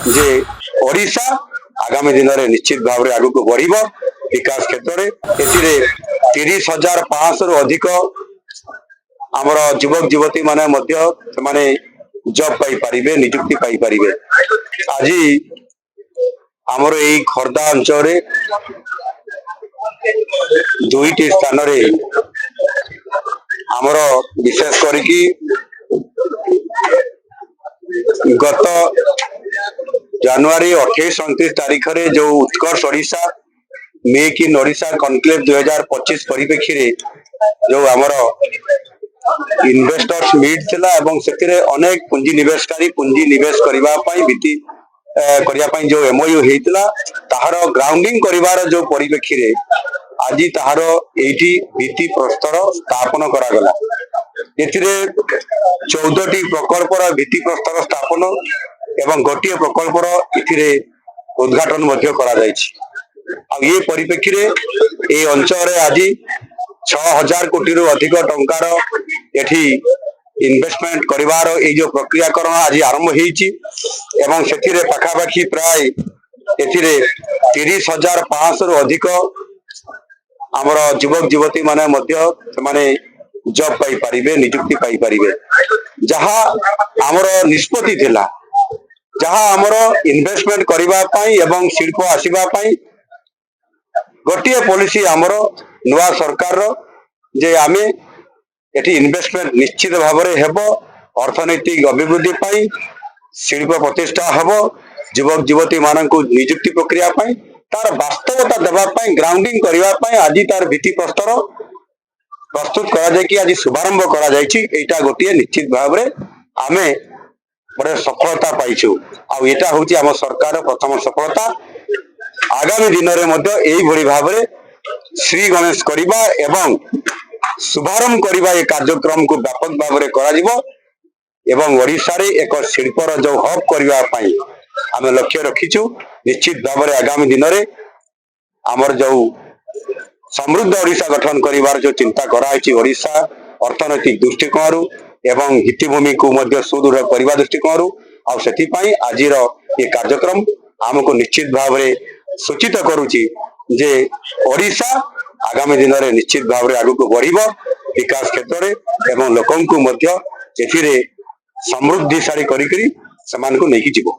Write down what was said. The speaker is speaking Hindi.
जे ओडिशा आगामी दिन में निश्चित भाव में आगु को बढ़ विकास क्षेत्र में 30,500 अधिक आमर युवक युवती माने जॉब पाई पारिबे नियुक्ति पाई पारिबे। आज आमर यही खर्दा अंचल दुईटी स्थान रे आमर विशेष करिकी गत जनवरी 28-29 तारीख रे जो Utkarsh Odisha make in Odisha conclave 2025 परिप्रेक्षी जो आमर इन्वेस्टर्स मीट थिला एवं सेतिरे अनेक पुंजी निवेशकारी पुंजी निवेश करबा पई भित्ति करिया पई जो एमओयू हेतिला ताहार ग्राउंडिंग करिवार जो परिप्रेक्षी रे आज ताहार एठी भित्ति प्रस्तर स्थापन करा गला। एथिरे 14टी प्रकल्पर भित्ति प्रस्तर स्थापन एवं गोटे प्रकल्पर एथिरे उद्घाटन मध्य करा जायछि। आ ये परिप्रेक्षी रे ए अंचल रे आज 6,000 कोटी रु अधिक टंकार एठी इन्वेस्टमेंट करिवार ए जो प्रक्रियाकरण आज आरंभ हेछि एवं सेथिरे पाखापाखि प्राय एथिरे 30,500 रु अधिक आमर युवक युवती माने जॉब पाई पारिबे नियुक्ति पाई पारिबे। जहा आमर निष्पत्ति थिला जहा आमर इन्वेस्टमेंट करिबा पई एवं शिल्प आसीबा पई गोटे पॉलिसी आमर नुआ सरकार जे आमे एटी इन्वेस्टमेंट निश्चित भाव में हेबो अर्थनैतिक अभिवृद्धि पाई शिल्प प्रतिष्ठा हेबो युवक युवती मानक नियुक्ति प्रक्रिया पाई तार वास्तवता देवा पाई ग्राउंडिंग करबा पाई आज तार भित्ति प्रस्तर प्रस्तुत करा जाय कि आज शुभारंभ करा जायछि। एटा गोटे निश्चित भाव में आमे बड़े सफलता पाइछु आ एटा होछि हम सरकार प्रथम सफलता। आगामी दिन में मध्य एही भली भाव में श्री गणेश करिबा एवं शुभारंभ करिबा ए कार्यक्रम को व्यापक भाव में करा जिवो एवं ओडिशा रे एक शिल्पर जो हब करिबा पई आमे लक्ष्य रखिछु। निश्चित भाव में आगामी दिन में आमर जो समृद्ध ओडिशा गठन करिवार जो चिंता कराई ओडिशा अर्थनैतिक दृष्टिकोण एवं भित्तिभूमि को मध्य सुदृढ़ करने दृष्टिकोण आ सेति पई आजिर ये कार्यक्रम आमको निश्चित भाव में सूचित करुची जे ओडिशा आगामी दिन में निश्चित भाव में आगु को बढ़ विकास क्षेत्र में एवं लोकन को मध्य एथिरे समृद्धिशाली करिकरी समान को नहीं जीवो।